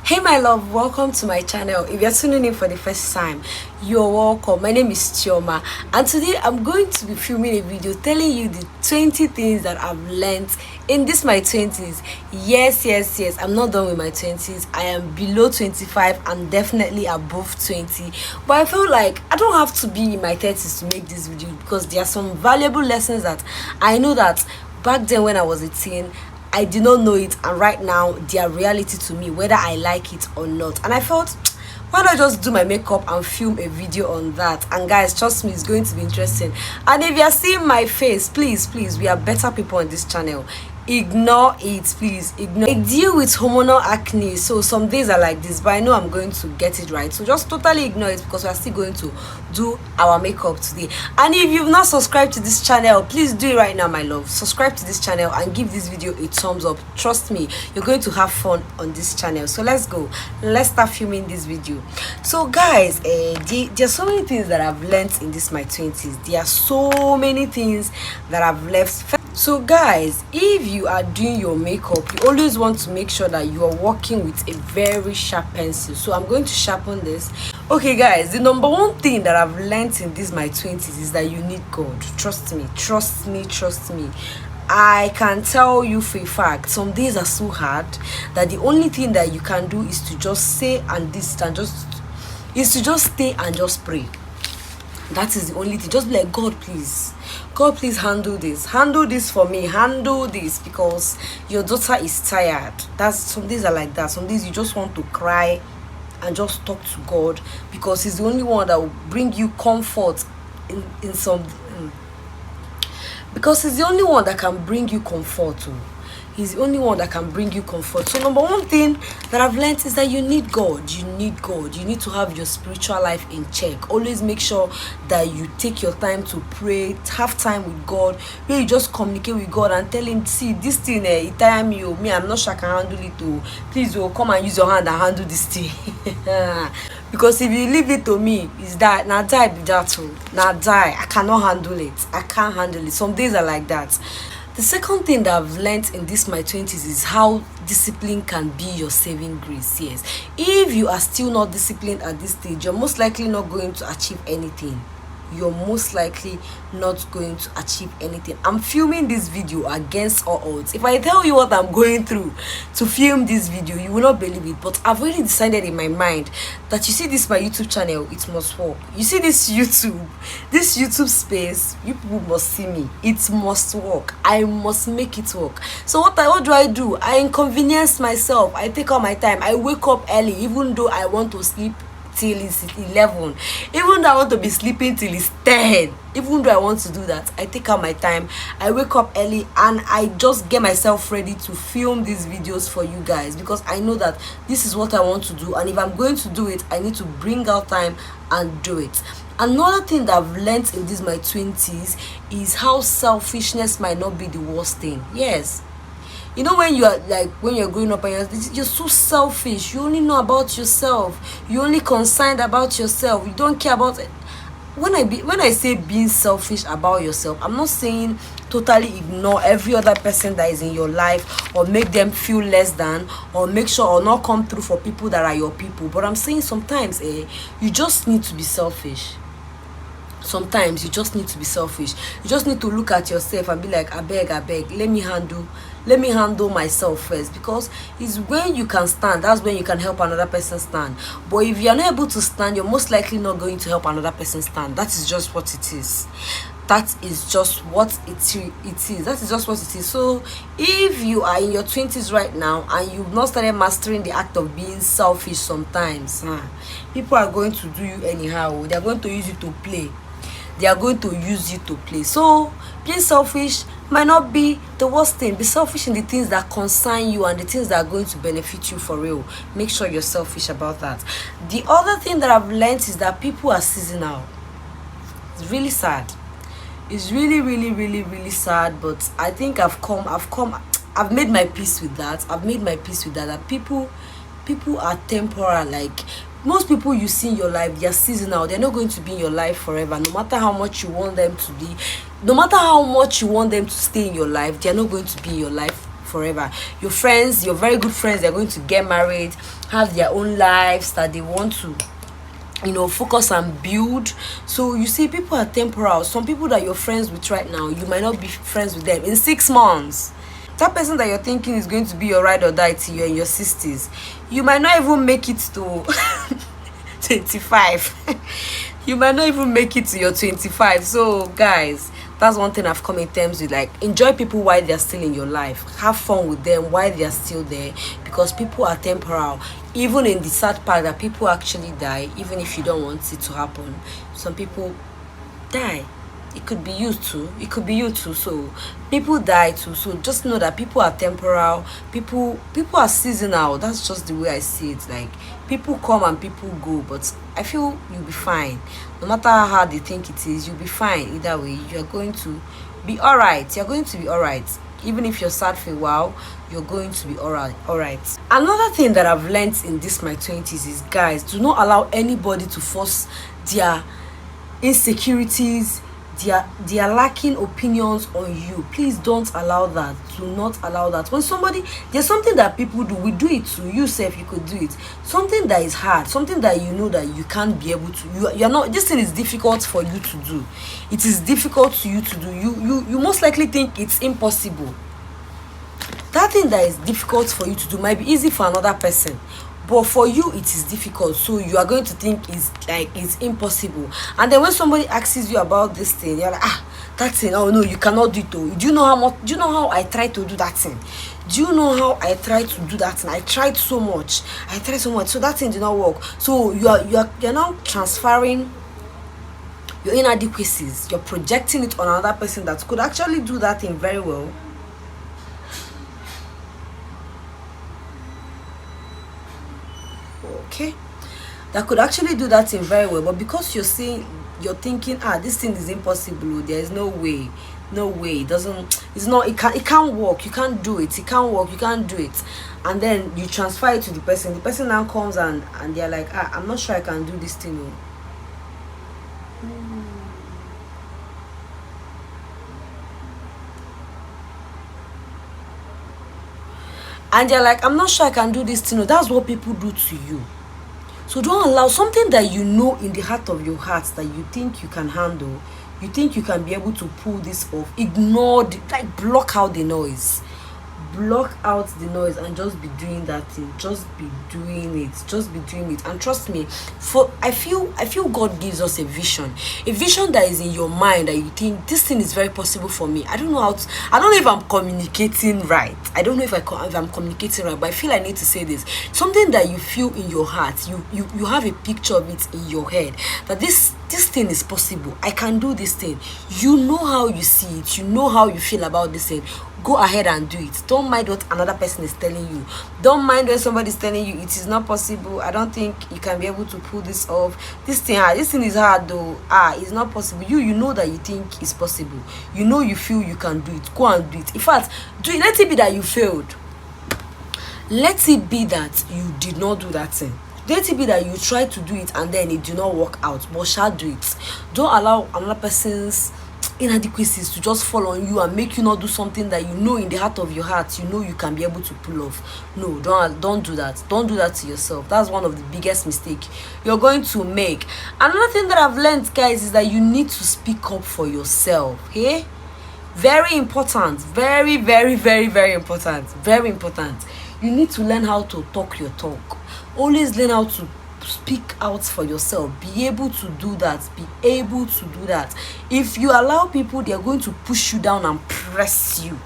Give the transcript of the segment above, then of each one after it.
Hey my love, welcome to my channel. If you're tuning in for the first time, you're welcome. My name is Chioma, and today I'm going to be filming a video telling you the 20 things that I've learned in this my 20s. Yes, I'm not done with my 20s. I am below 25 and definitely above 20, but I feel like I don't have to be in my 30s to make this video because there are some valuable lessons that I know that back then when I was a teen I did not know it, and right now they are reality to me, whether I like it or not. And I felt, why not just do my makeup and film a video on that? And guys, trust me, it's going to be interesting. And if you are seeing my face, please, we are better people on this channel. Ignore it, please ignore. I deal with hormonal acne, so some days are like this, but I know I'm going to get it right, so just totally ignore it because we are still going to do our makeup today. And if you've not subscribed to this channel, please do it right now, my love. Subscribe to this channel and give this video a thumbs up. Trust me, you're going to have fun on this channel. So let's go, let's start filming this video. So guys, there are so many things that I've learned in this my 20s. There are so many things that I've left. So guys, if you are doing your makeup, you always want to make sure that you are working with a very sharp pencil. So I'm going to sharpen this. Okay guys, the number one thing that I've learned in this my 20s is that you need God. Trust me. I can tell you for a fact, some days are so hard that the only thing that you can do is to just say and this and just is to just stay and just pray. That is the only thing. Just be like, God, please handle this for me, handle this, because your daughter is tired. That's, some days are like that. Some days you just want to cry and just talk to God, because he's the only one that will bring you comfort in some because he's the only one that can bring you comfort too. He's the only one that can bring you comfort. So number one thing that I've learned is that you need God. You need to have your spiritual life in check. Always make sure that you take your time to pray, have time with God, where you just communicate with God and tell him, see, this thing, it tire me, me, I'm not sure I can handle it. Please, come and use your hand and handle this thing. Because if you leave it to me, it's that now die be that now die. I cannot handle it. I can't handle it. Some days are like that. The second thing that I've learned in this my 20s is how discipline can be your saving grace. Yes, if you are still not disciplined at this stage, you're most likely not going to achieve anything. I'm filming this video against all odds. If I tell you what I'm going through to film this video, you will not believe it. But I've already decided in my mind that, you see, this my YouTube channel, it must work. You see this YouTube space, you people must see me. It must work. I must make it work. So what do? I inconvenience myself. I take all my time. I wake up early, even though I want to sleep till it's 11, even though I want to be sleeping till it's 10, even though I want to do that, I take out my time. I wake up early and I just get myself ready to film these videos for you guys, because I know that this is what I want to do, and if I'm going to do it, I need to bring out time and do it. Another thing that I've learned in this my 20s is how selfishness might not be the worst thing. Yes, you know, when you are like, when you're growing up and you're so selfish, you only know about yourself, you only concerned about yourself, you don't care about it. When I say being selfish about yourself, I'm not saying totally ignore every other person that is in your life, or make them feel less than, or make sure or not come through for people that are your people. But I'm saying sometimes you just need to be selfish. Sometimes you just need to be selfish. You just need to look at yourself and be like, I beg, let me handle myself first, because it's when you can stand, that's when you can help another person stand. But if you're not able to stand, you're most likely not going to help another person stand. That is just what it is. That is just what it is. So if you are in your 20s right now and you've not started mastering the act of being selfish, sometimes people are going to do you anyhow. They're going to use you to play. So being selfish might not be the worst thing. Be selfish in the things that concern you and the things that are going to benefit you for real. Make sure you're selfish about that. The other thing that I've learned is that people are seasonal. It's really sad. It's really sad, but I think I've made my peace with that. That people are temporal. Like, most people you see in your life, they are seasonal. They're not going to be in your life forever. No matter how much you want them to be, no matter how much you want them to stay in your life, they're not going to be in your life forever. Your friends, your very good friends, they're going to get married, have their own lives that they want to, focus and build. So you see, people are temporal. Some people that you're friends with right now, you might not be friends with them in 6 months. That person that you're thinking is going to be your ride or die till you're in your 60s, you might not even make it to 25. You might not even make it to your 25. So guys, that's one thing I've come in terms with. Like, enjoy people while they're still in your life, have fun with them while they're still there, because people are temporal. Even in the sad part that people actually die, even if you don't want it to happen, some people die. It could be you too, it could be you too. So people die too, so just know that people are temporal. People are seasonal. That's just the way I see it. Like, people come and people go, but I feel you'll be fine. No matter how hard you think it is, you'll be fine either way. You're going to be all right. You're going to be all right. Even if you're sad for a while, you're going to be all right. Another thing that I've learned in this my 20s is, guys, do not allow anybody to force their insecurities, their lacking opinions on you. Please don't allow that. Do not allow that. When somebody, there's something that people do, we do it too. You self, you could do it. Something that is hard, something that you know that you can't be able to, you're not, this thing is difficult for you to do. It is difficult to you to do. You most likely think it's impossible. That thing that is difficult for you to do might be easy for another person, but for you it is difficult, so you are going to think it's impossible. And then when somebody asks you about this thing, you're like, that thing, oh no, you cannot do it. Oh, do you know how I tried to do that thing? Do you know how I tried to do that thing? I tried so much, so that thing did not work. So you're now transferring your inadequacies, you're projecting it on another person that could actually do that thing very well. Okay, that could actually do that thing very well, but because you're thinking, this thing is impossible, there is no way, it doesn't, it can't work, you can't do it, it can't work, you can't do it. And then you transfer it to the person now comes and they're like, I'm not sure I can do this thing. And they're like, I'm not sure I can do this thing. That's what people do to you. So don't allow something that you know in the heart of your heart that you think you can handle, you think you can be able to pull this off. Ignore block out the noise. Block out the noise and just be doing that thing. Just be doing it. And trust me, I feel God gives us a vision that is in your mind, that you think this thing is very possible for me. I don't know if I'm communicating right. I don't know if I'm communicating right, but I feel I need to say this. Something that you feel in your heart, you have a picture of it in your head, that this thing is possible. I can do this thing. You know how you see it. You know how you feel about this thing. Go ahead and do it. Don't mind what another person is telling you. Don't mind when somebody is telling you it is not possible. I don't think you can be able to pull this off. This thing is hard though. It's not possible. You know that you think it's possible. You know you feel you can do it. Go and do it. In fact, do it. Let it be that you failed. Let it be that you did not do that thing. Let it be that you tried to do it and then it did not work out, but shall do it. Don't allow another person's inadequacies to just fall on you and make you not do something that you know in the heart of your heart you know you can be able to pull off. No, don't do that. Don't do that to yourself. That's one of the biggest mistakes you're going to make. Another thing that I've learned, guys, is that you need to speak up for yourself. Hey, very important. Very, very, very, very important. Very important. You need to learn how to talk your talk. Always learn how to speak out for yourself. Be able to do that. If you allow people, they're going to push you down and press you.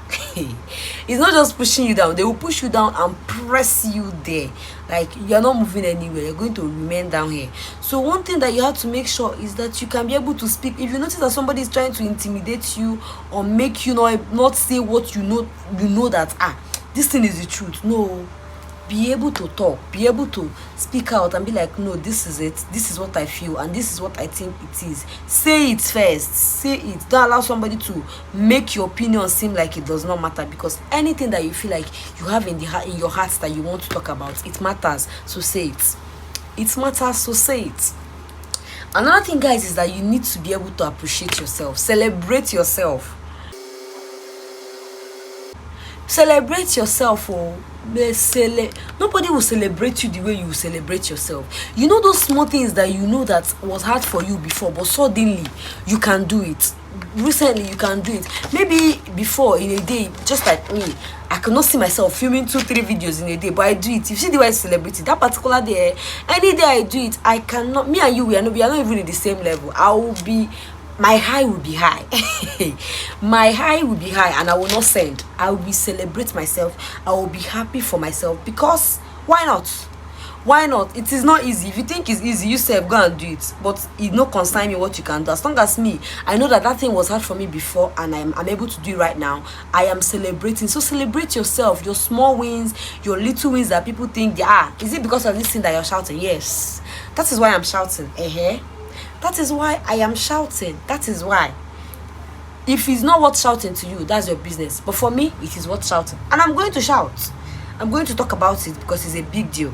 It's not just pushing you down, they will push you down and press you there. Like, you're not moving anywhere, you're going to remain down here. So one thing that you have to make sure is that you can be able to speak. If you notice that somebody is trying to intimidate you or make you not say what you know that this thing is the truth. No, be able to talk, be able to speak out and be like, no, this is it, this is what I feel, and this is what I think it is. Say it first. Say it. Don't allow somebody to make your opinion seem like it does not matter, because anything that you feel like you have in your heart that you want to talk about, it matters. So say it. It matters, so say it. Another thing, guys, is that you need to be able to appreciate yourself, celebrate yourself. Celebrate yourself. Oh, nobody will celebrate you the way you will celebrate yourself. You know those small things that you know that was hard for you before, but suddenly you can do it. Recently you can do it. Maybe before in a day, just like me, I cannot see myself filming 2-3 videos in a day, but I do it. You see the way I celebrate it, that particular day, any day I do it, I cannot. Me and you, we are not even in the same level. I will be, my high will be high. My high will be high, and I will not send. I will celebrate myself. I will be happy for myself, because why not? Why not? It is not easy. If you think it's easy, you say go and do it, but it no concern me what you can do. As long as me, I know that that thing was hard for me before, and I'm able to do it right now. I am celebrating. So celebrate yourself, your small wins, your little wins that people think is it because of this thing that you're shouting? Yes, that is why I'm shouting. That is why I am shouting. That is why. If it's not worth shouting to you, that's your business, but for me it is worth shouting, and I'm going to shout. I'm going to talk about it because it's a big deal.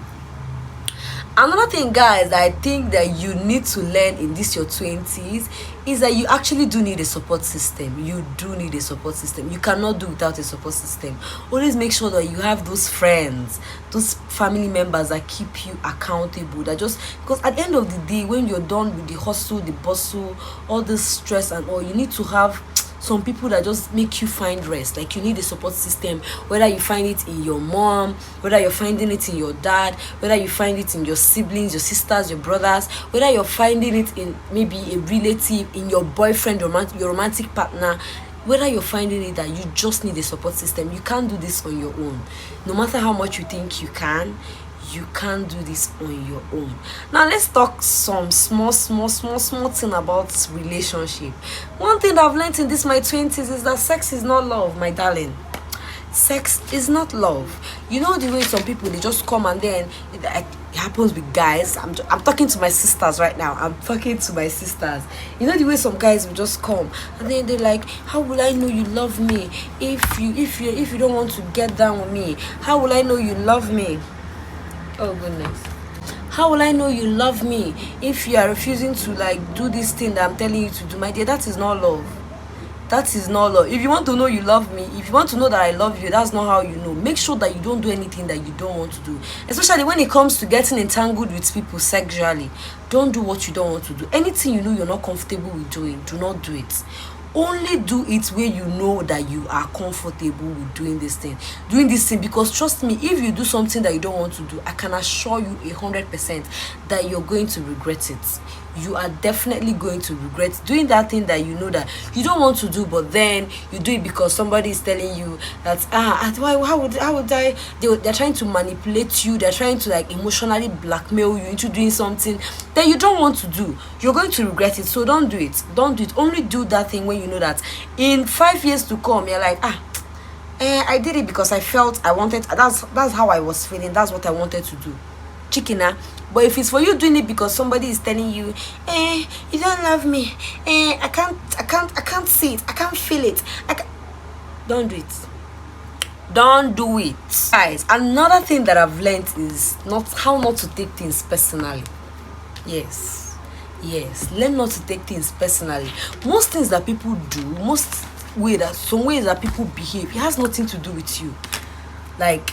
Another thing, guys, that I think that you need to learn in this your 20s is that you actually do need a support system. You do need a support system. You cannot do without a support system. Always make sure that you have those friends, those family members that keep you accountable. That just, because at the end of the day, when you're done with the hustle, the bustle, all this stress and all, you need to have some people that just make you find rest. Like, you need a support system, whether you find it in your mom, whether you're finding it in your dad, whether you find it in your siblings, your sisters, your brothers, whether you're finding it in maybe a relative, in your boyfriend, your romantic partner, whether you're finding it that you just need a support system. You can't do this on your own. No matter how much you think you can't do this on your own. Now let's talk some small thing about relationship. One thing that I've learned in this my 20s is that sex is not love, my darling. Sex is not love. You know the way some people, they just come and then it happens with guys. I'm talking to my sisters right now. I'm talking to my sisters. You know the way some guys will just come and then they're like, how will I know you love me if you don't want to get down with me? How will I know you love me? Oh goodness. How will I know you love me if you are refusing to like do this thing that I'm telling you to do? My dear, that is not love. That is not love. If you want to know you love me, if you want to know that I love you, that's not how you know. Make sure that you don't do anything that you don't want to do. Especially when it comes to getting entangled with people sexually. Don't do what you don't want to do. Anything you know you're not comfortable with doing, do not do it. Only do it where you know that you are comfortable with doing this thing, because trust me, if you do something that you don't want to do, I can assure you 100% that you're going to regret it. You are definitely going to regret doing that thing that you know that you don't want to do, but then you do it because somebody is telling you that how would I? They're trying to manipulate you. They're trying to like emotionally blackmail you into doing something that you don't want to do. You're going to regret it. So don't do it. Don't do it. Only do that thing when you know that in 5 years to come you're like I did it because I felt I wanted. That's how I was feeling. That's what I wanted to do. Chicken. But if it's for you doing it because somebody is telling you, you don't love me, I can't see it, I can't feel it, don't do it. Don't do it. Guys, another thing that I've learned is how not to take things personally. Yes, learn not to take things personally. Most things that people do, some ways that people behave, it has nothing to do with you. Like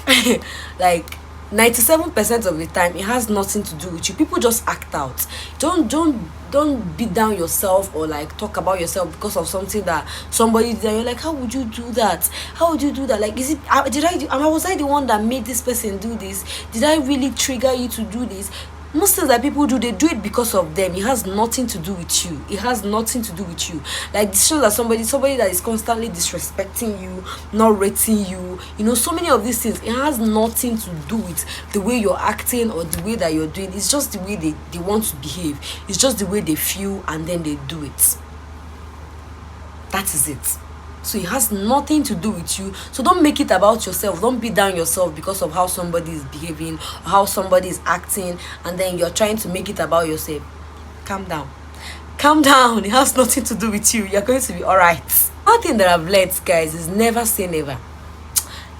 97% of the time it has nothing to do with you. People just act out. Don't beat down yourself or like talk about yourself because of something that somebody did. You're like, how would you do that? Like, was I the one that made this person do this? Did I really trigger you to do this? Most things that people do, they do it because of them. It has nothing to do with you. Like, this shows that somebody that is constantly disrespecting you, not rating you, so many of these things, it has nothing to do with the way you're acting or the way that you're doing. It's just the way they want to behave. It's just the way they feel, and then they do it. That is it. So it has nothing to do with you. So don't make it about yourself. Don't beat down yourself because of how somebody is behaving or how somebody is acting, and then you're trying to make it about yourself. Calm down. It has nothing to do with you. You're going to be alright. One thing that I've learned, guys, is never say never.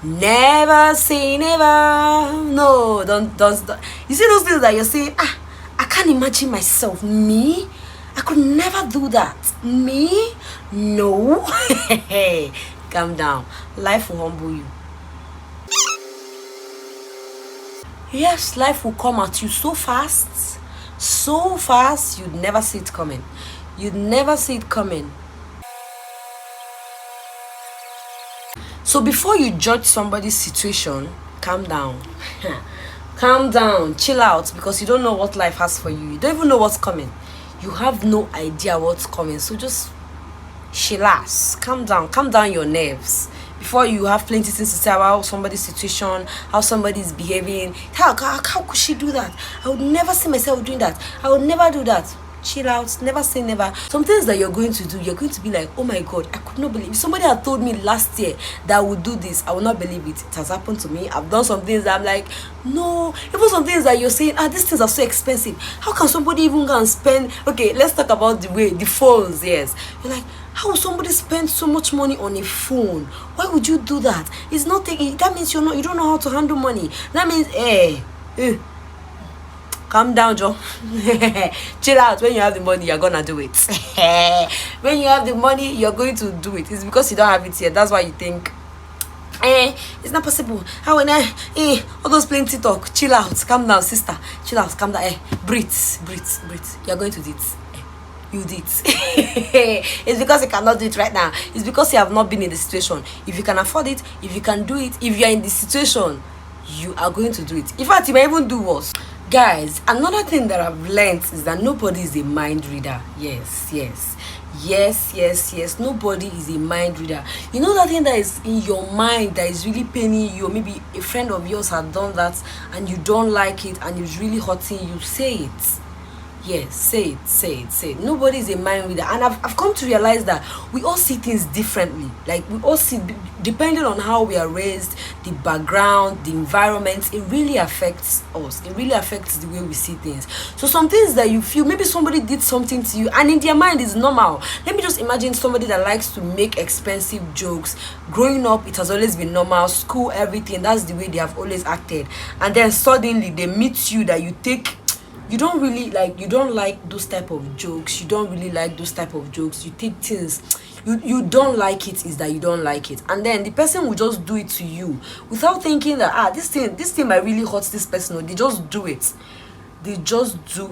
Never say never. No, don't. You see those things that you're saying, I can't imagine myself. Me? I could never do that. Me? No. Calm down. Life will humble you. Yes, life will come at you so fast, you'd never see it coming. You'd never see it coming. So before you judge somebody's situation, calm down. Calm down, chill out, because you don't know what life has for you. You don't even know what's coming. You have no idea what's coming. So just chillax, calm down your nerves before you have plenty things to say about somebody's situation, how somebody is behaving. How could she do that? I would never see myself doing that. I would never do that. Chill out, never say never. Some things that you're going to do, you're going to be like, oh my god, I could not believe. If somebody had told me last year that I would do this, I would not believe it. It has happened to me. I've done some things that I'm like, no. Even some things that you're saying, these things are so expensive. How can somebody even go and spend? Okay, let's talk about the phones. Yes, you're like, how would somebody spend so much money on a phone? Why would you do that? It's not taking. That means you don't know how to handle money. That means calm down, Joe. Chill out. When you have the money, you're gonna do it. When you have the money, you're going to do it. It's because you don't have it yet. That's why you think, it's not possible. How when all those plenty talk. Chill out. Calm down, sister. Chill out. Calm down. Breathe. You're going to do it. You did. It's because you cannot do it right now. It's because you have not been in the situation. If you can afford it, if you can do it, if you are in the situation, you are going to do it. In fact, you may even do worse. Guys, another thing that I've learned is that nobody is a mind reader. Yes. Nobody is a mind reader. You know that thing that is in your mind that is really paining you, or maybe a friend of yours had done that and you don't like it and it's really hurting you, say it. Yes, say it. Nobody is a mind reader. And I've come to realize that we all see things differently. Like, we all see, depending on how we are raised, the background, the environment, it really affects us. It really affects the way we see things. So some things that you feel, maybe somebody did something to you and in their mind is normal. Let me just imagine somebody that likes to make expensive jokes. Growing up, it has always been normal. School, everything, that's the way they have always acted. And then suddenly they meet you that you don't really like, you don't like those type of jokes. You don't really like those type of jokes. You take things, you don't like it, is that you don't like it. And then the person will just do it to you without thinking that, this thing might really hurt this person. Or they just do it. They just do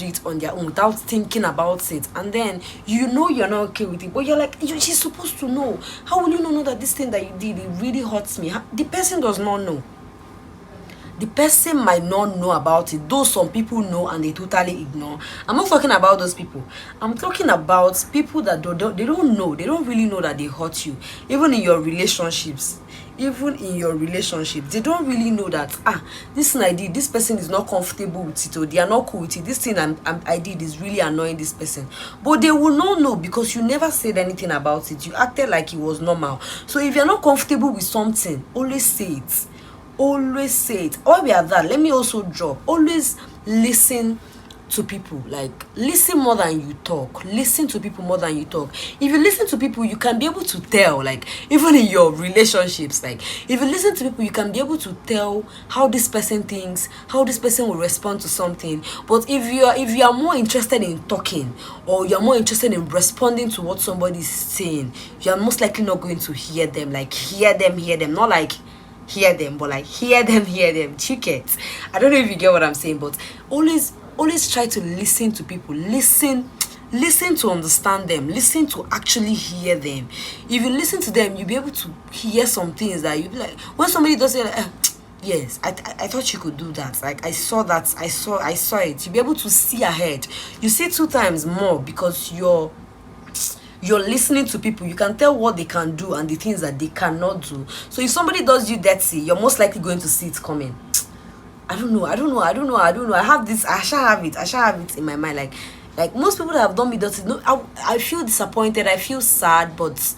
it on their own without thinking about it. And then you're not okay with it, but you're like, she's supposed to know. How will you not know that this thing that you did, it really hurts me? The person does not know. The person might not know about it, though some people know and they totally ignore. I'm not talking about those people. I'm talking about people that they don't know. They don't really know that they hurt you. Even in your relationships, they don't really know that, this thing I did, this person is not comfortable with it, or they are not cool with it. This thing I did is really annoying this person. But they will not know because you never said anything about it. You acted like it was normal. So if you're not comfortable with something, always say it. Always say it. While we are that, let me also drop, always listen to people. Like, listen more than you talk. Listen to people more than you talk. If you listen to people, you can be able to tell, like, even in your relationships, like, if you listen to people, you can be able to tell how this person thinks, how this person will respond to something. But if you are more interested in talking, or you're more interested in responding to what somebody is saying, you are most likely not going to hear them. Like, hear them, not like hear them, but like hear them. Chickets. I don't know if you get what I'm saying, but always try to listen to people. Listen to understand them. Listen to actually hear them. If you listen to them, you'll be able to hear some things that you'll be like, when somebody does say like, yes, I thought you could do that. Like, I saw that. I saw it. You'll be able to see ahead. You see 2 times more because you're listening to people. You can tell what they can do and the things that they cannot do. So if somebody does you dirty, you're most likely going to see it coming. I don't know. I have this. I shall have it in my mind. Like most people that have done me dirty. No, I feel disappointed. I feel sad, but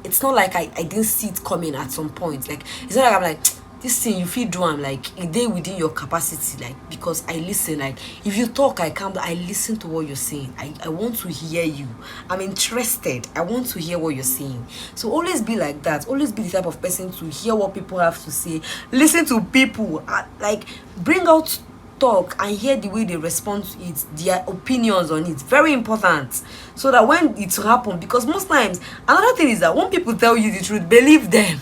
it's not like I didn't see it coming at some point. Like, it's not like I'm like, this thing you feel do, I'm like, a day within your capacity, like, because I listen. Like, if you talk, I listen to what you're saying. I want to hear you. I'm interested. I want to hear what you're saying. So always be like that. Always be the type of person to hear what people have to say. Listen to people. Like, bring out talk and hear the way they respond to it, their opinions on it. Very important. So that when it happens, because most times, another thing is that when people tell you the truth, believe them.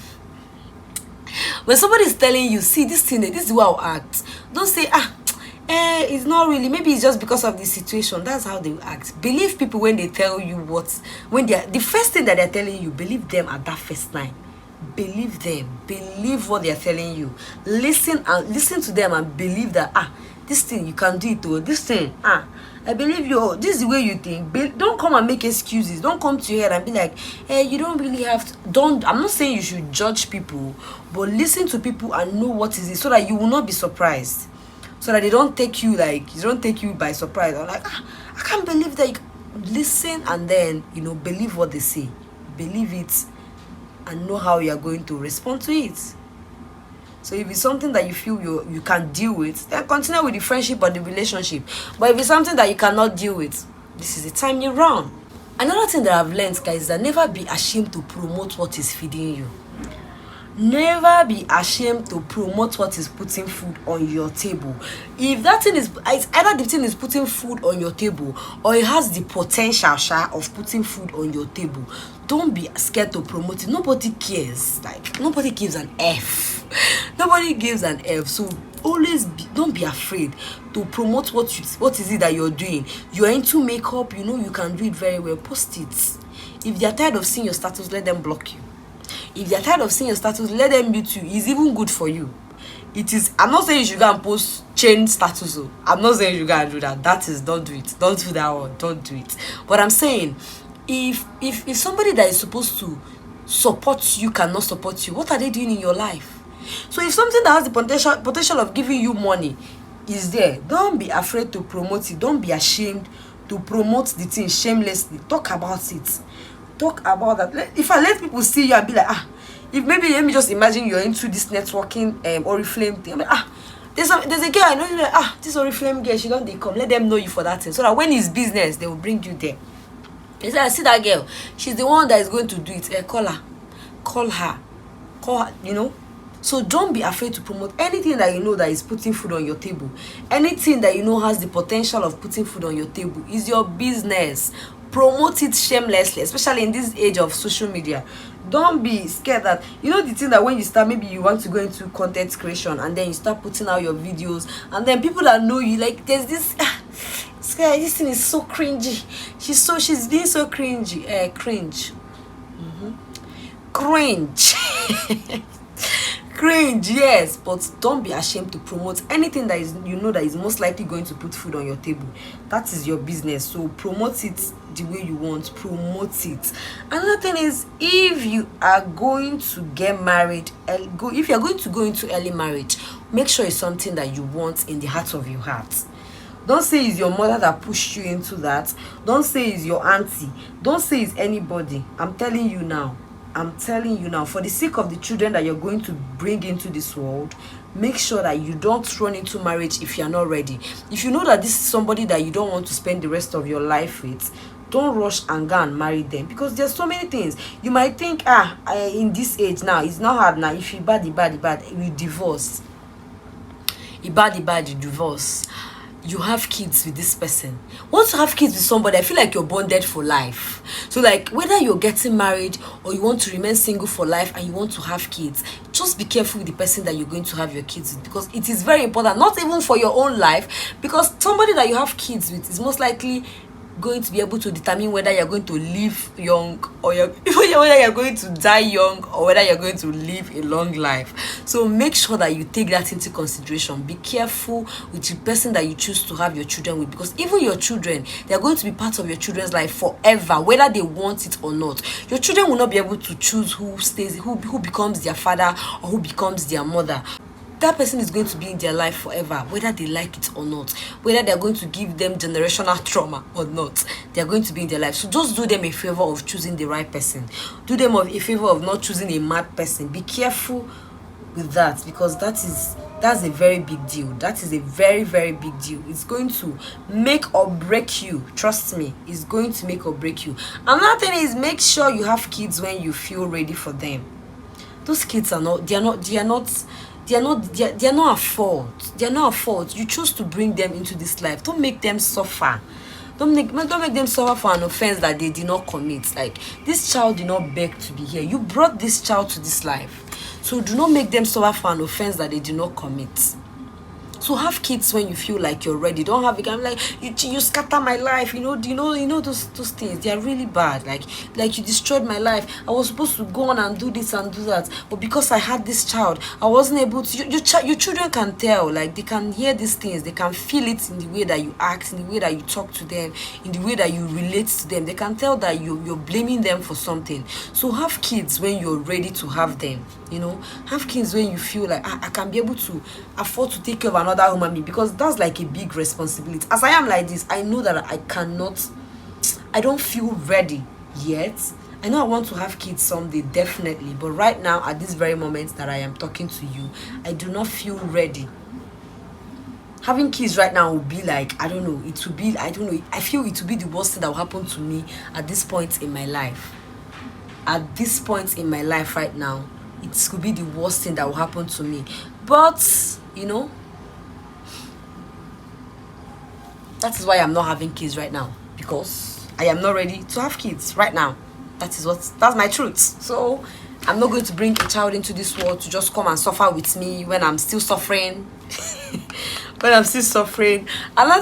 When somebody is telling you, see this thing, this is how I'll act, don't say, it's not really, maybe it's just because of the situation. That's how they act. Believe people when they tell you when they're the first thing that they're telling you, believe them at that first time. Believe them, believe what they're telling you. Listen to them and believe that this thing you can do it. Or this thing, I believe you. Oh, this is the way you think. Don't come and make excuses. Don't come to your head and be like, hey, you don't really have to. Don't. I'm not saying you should judge people, but listen to people and know what is it, so that you will not be surprised. So that they don't take you by surprise. Or like, I can't believe that. Listen and then believe what they say. Believe it, and know how you are going to respond to it. So if it's something that you feel you can deal with, then continue with the friendship or the relationship. But if it's something that you cannot deal with, this is the time you run. Another thing that I've learned, guys, is that never be ashamed to promote what is feeding you. Never be ashamed to promote what is putting food on your table. If that thing is, it's either the thing is putting food on your table or it has the potential of putting food on your table, don't be scared to promote it. Nobody cares. Like, nobody gives an F. Nobody gives an F. So always don't be afraid to promote what is it that you're doing. You're into makeup, you can do it very well. Post it. If they're tired of seeing your status, let them block you. If they're tired of seeing your status, let them mute you. It's even good for you. It is. I'm not saying you should go and post change status. I'm not saying you go and do that. Don't do it. Don't do that one. Don't do it. But I'm saying, if somebody that is supposed to support you cannot support you, what are they doing in your life? So if something that has the potential of giving you money is there, don't be afraid to promote it. Don't be ashamed to promote the thing shamelessly. Talk about it. Talk about that. If I let people see you and be like, if maybe let me just imagine you're into this networking Oriflame thing. I'm like, there's a girl I know, you're like, this Oriflame girl, she don't they come. Let them know you for that thing, so that when it's business, they will bring you there. They say, I see that girl, she's the one that is going to do it. Call her, So don't be afraid to promote anything that you know that is putting food on your table. Anything that you know has the potential of putting food on your table is your business. Promote it shamelessly, especially in this age of social media. Don't be scared that, the thing that when you start, maybe you want to go into content creation and then you start putting out your videos and then people that know you, like, there's this thing is so cringy. She's being so cringy. Cringe. Cringe. Cringe, yes, but don't be ashamed to promote anything that is that is most likely going to put food on your table. That is your business, so promote it the way you want. Promote it. Another thing is, if you are going to get married, if you are going to go into early marriage, make sure it's something that you want in the heart of your heart. Don't say it's your mother that pushed you into that. Don't say it's your auntie. Don't say it's anybody. I'm telling you now, for the sake of the children that you're going to bring into this world, make sure that you don't run into marriage if you're not ready. If you know that this is somebody that you don't want to spend the rest of your life with, don't rush and go and marry them, because there's so many things. You might think, in this age now, it's not hard now. If you bad, you divorce. You divorce. You have kids with this person. Once you have kids with somebody, I feel like you're bonded for life. So like, whether you're getting married or you want to remain single for life and you want to have kids, just be careful with the person that you're going to have your kids with, because it is very important, not even for your own life, because somebody that you have kids with is most likely going to be able to determine whether you're going to live young or whether you're going to die young or whether you're going to live a long life. So make sure that you take that into consideration. Be careful with the person that you choose to have your children with, because even your children, they're going to be part of your children's life forever, whether they want it or not. Your children will not be able to choose who becomes their father or who becomes their mother. That person is going to be in their life forever, whether they like it or not, whether they're going to give them generational trauma or not. They're going to be in their life. So just do them a favor of choosing the right person. Do them a favor of not choosing a mad person. Be careful with that, because that's a very big deal. That is a very, very big deal. It's going to make or break you. Trust me, it's going to make or break you. Another thing is, make sure you have kids when you feel ready for them. Those kids are not a fault. They're not a fault. You choose to bring them into this life. Don't make them suffer. Don't make them suffer for an offense that they did not commit. Like, this child did not beg to be here. You brought this child to this life. So do not make them suffer for an offense that they did not commit. So have kids when you feel like you're ready. Don't have it. I'm like, you scatter my life. Those things. They are really bad. Like you destroyed my life. I was supposed to go on and do this and do that, but because I had this child, I wasn't able to. Your children can tell. Like they can hear these things. They can feel it in the way that you act, in the way that you talk to them, in the way that you relate to them. They can tell that you're blaming them for something. So have kids when you're ready to have them. Have kids when you feel like I can be able to afford to take care of another human being, because that's like a big responsibility. As I am like this, I know that I don't feel ready yet. I know I want to have kids someday, definitely, but right now, at this very moment that I am talking to you, I do not feel ready. Having kids right now will be like, I don't know, I feel it will be the worst thing that will happen to me at this point in my life. At this point in my life right now, it could be the worst thing that will happen to me. But that is why I'm not having kids right now, because I am not ready to have kids right now. That's my truth. So I'm not going to bring a child into this world to just come and suffer with me when I'm still suffering. Another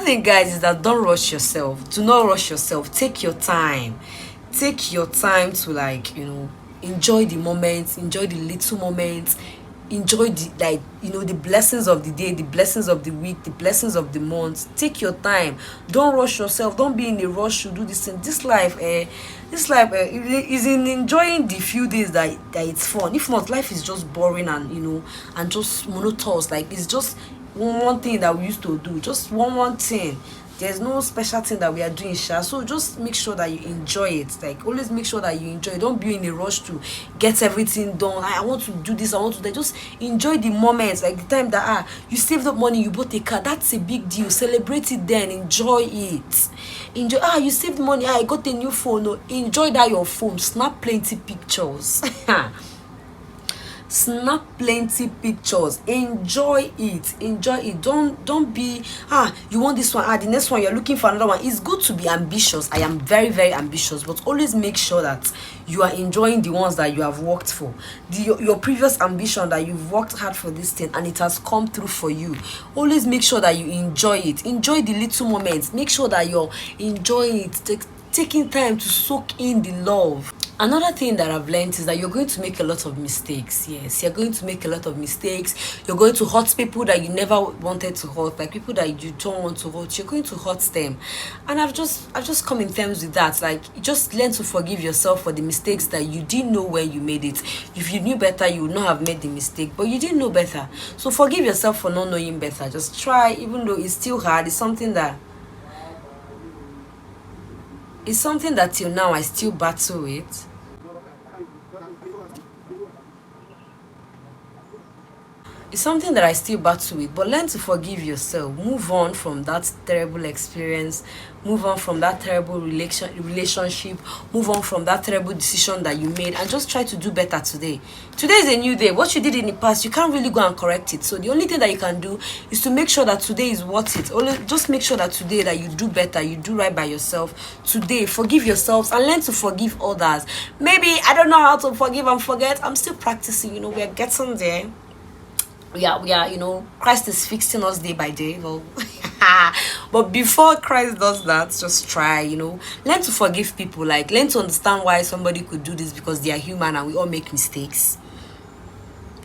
thing, guys, is that don't rush yourself. Do not rush yourself. Take your time. Take your time to enjoy the moments, enjoy the little moments, enjoy the blessings of the day, the blessings of the week, the blessings of the month. Take your time. Don't rush yourself. Don't be in a rush to do this thing. This life is in enjoying the few days that it's fun. If not, life is just boring and just monotonous. Like it's just one thing that we used to do, just one thing. There's no special thing that we are doing, so just make sure that you enjoy it. Like always make sure that you enjoy it. Don't be in a rush to get everything done. I want to do this, I want to do that. Just enjoy the moments, like the time that you saved up money, you bought a car. That's a big deal. Celebrate it then. Enjoy it. Enjoy. You saved money. I got a new phone. No, enjoy that your phone. Snap plenty pictures. Snap plenty pictures. Enjoy it. Don't be you want this one, the next one you're looking for another one. It's good to be ambitious. I am very, very ambitious, but always make sure that you are enjoying the ones that you have worked for. Your previous ambition, that you've worked hard for this thing and it has come through for you. Always make sure that you enjoy it. Enjoy the little moments. Make sure that you're enjoying it, taking time to soak in the love. Another thing that I've learned is that you're going to make a lot of mistakes. Yes, you're going to make a lot of mistakes. You're going to hurt people that you never wanted to hurt, like people that you don't want to hurt. You're going to hurt them, and I've just come in terms with that. Like, you just learn to forgive yourself for the mistakes that you didn't know when you made it. If you knew better, you would not have made the mistake, but you didn't know better. So forgive yourself for not knowing better. Just try, even though it's still hard. It's something that till now I still battle with. It's something that I still battle with, but learn to forgive yourself. Move on from that terrible experience. Move on from that terrible relationship. Move on from that terrible decision that you made, and just try to do better today. Today is a new day. What you did in the past, you can't really go and correct it. So the only thing that you can do is to make sure that today is worth it. Just make sure that today that you do better, you do right by yourself. Today, forgive yourselves and learn to forgive others. Maybe I don't know how to forgive and forget. I'm still practicing. We are getting there. We are, Christ is fixing us day by day. Well, but before Christ does that, just try, learn to forgive people. Like, learn to understand why somebody could do this, because they are human and we all make mistakes.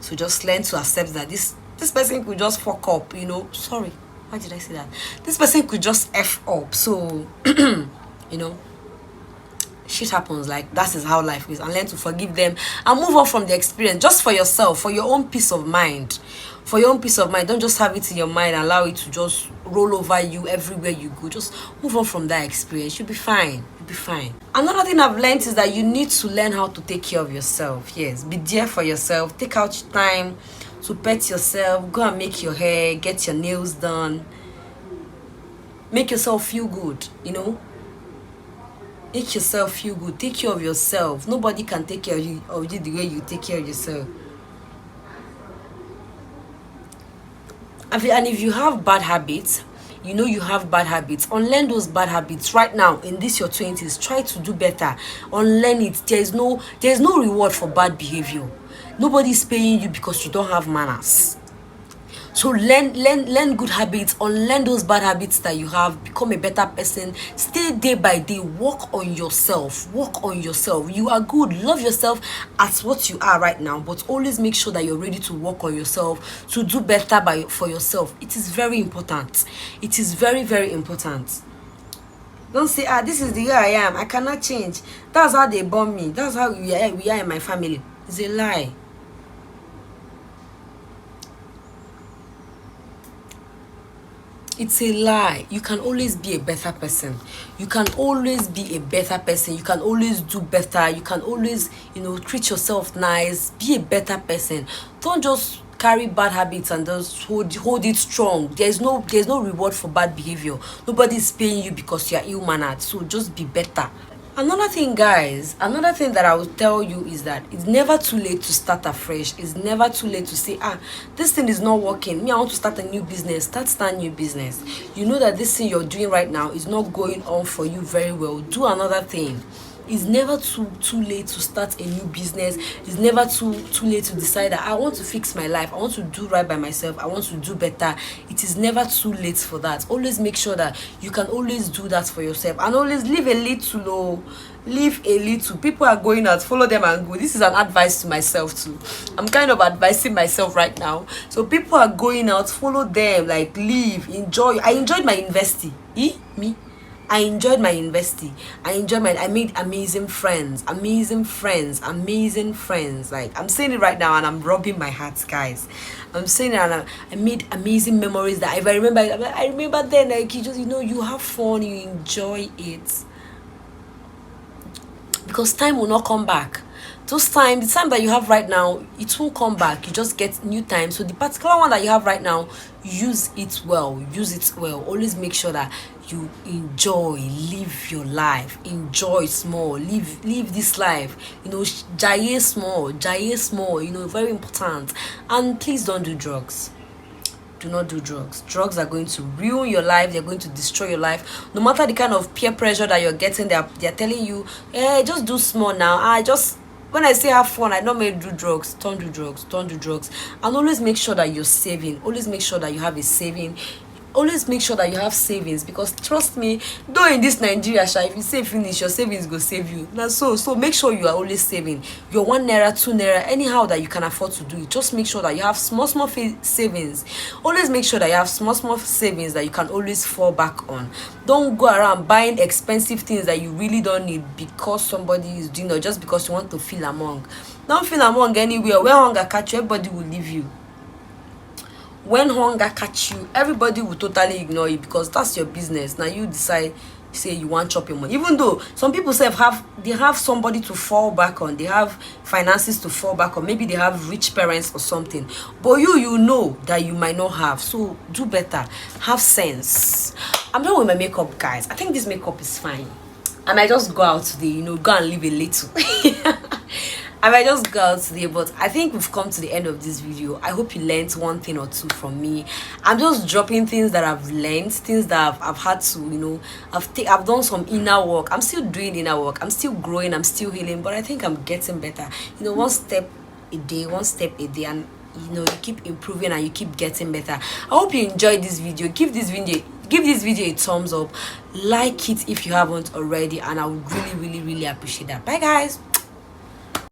So just learn to accept that this person could just fuck up, Sorry, why did I say that? This person could just F up. So, shit happens. Like, that is how life is. And learn to forgive them and move on from the experience, just for yourself, for your own peace of mind. For your own peace of mind. Don't just have it in your mind and allow it to just roll over you everywhere you go. Just move on from that experience. You'll be fine. Another thing I've learned is that you need to learn how to take care of yourself. Yes, be there for yourself. Take out time to pet yourself. Go and make your hair, get your nails done. Make yourself feel good, Make yourself feel good. Take care of yourself. Nobody can take care of you the way you take care of yourself. And if you have bad habits, you have bad habits, unlearn those bad habits right now in your 20s. Try to do better. Unlearn it. There is no reward for bad behavior. Nobody's paying you because you don't have manners. So learn good habits, unlearn those bad habits that you have, become a better person. Stay day by day, work on yourself. Work on yourself. You are good. Love yourself as what you are right now, but always make sure that you're ready to work on yourself, to do better for yourself. It is very important. It is very, very important. Don't say, this is the way I am, I cannot change. That's how they born me. That's how we are in my family. It's a lie. It's a lie. You can always be a better person. You can always be a better person. You can always do better. You can always, treat yourself nice. Be a better person. Don't just carry bad habits and just hold it strong. There's no reward for bad behavior. Nobody's paying you because you're ill-mannered. So just be better. Another thing, guys, another thing that I will tell you is that it's never too late to start afresh. It's never too late to say, this thing is not working. I want to start a new business. Start new business. You know that this thing you're doing right now is not going on for you very well. Do another thing. It's never too late to start a new business. It's never too late to decide that I want to fix my life. I want to do right by myself. I want to do better. It is never too late for that. Always make sure that you can always do that for yourself, and always live a little. Live a little. People are going out, follow them and go. This is an advice to myself too. I'm kind of advising myself right now. So people are going out, follow them, like live, enjoy. I enjoyed my university. Me. I enjoyed my university. I made amazing friends. Like, I'm saying it right now and I'm rubbing my heart, guys. I'm saying it, and I made amazing memories that if I remember then, like, you have fun, you enjoy it. Because time will not come back. The time that you have right now, it won't come back. You just get new time. So the particular one that you have right now, use it well. Always make sure that you live your life, enjoy small, live this life, jaye small, very important. And please don't do drugs. Do not do drugs. Drugs are going to ruin your life. They're going to destroy your life. No matter the kind of peer pressure that you're getting, they're telling you, just do small now. When I say have fun, I don't mean do drugs. Don't do drugs. And always make sure that you're saving. Always make sure that you have a saving. Always make sure that you have savings, because trust me, though in this Nigeria, if you save finish, your savings go save you. Now, so make sure you are always saving your 1 naira, 2 naira, anyhow that you can afford to do it. Just make sure that you have small savings. Always make sure that you have small savings that you can always fall back on. Don't go around buying expensive things that you really don't need because somebody is doing, or just because you want to feel among. Don't feel among anywhere. When hunger catch you, everybody will leave you. When hunger catch you, everybody will totally ignore you, because that's your business. Now you decide, say you want chop your money. Even though some people say they have somebody to fall back on, they have finances to fall back on, maybe they have rich parents or something, but you know that you might not have. So do better, have sense. I'm done with my makeup, guys. I think this makeup is fine. I might just go out today, go and live a little. I might just go out today, but I think we've come to the end of this video. I hope you learned one thing or two from me. I'm just dropping things that I've learned, things that I've had to, I've done some inner work. I'm still doing inner work. I'm still growing. I'm still healing, but I think I'm getting better. One step a day, and you keep improving and you keep getting better. I hope you enjoyed this video. Give this video a thumbs up, like it if you haven't already, and I would really appreciate that. Bye, guys.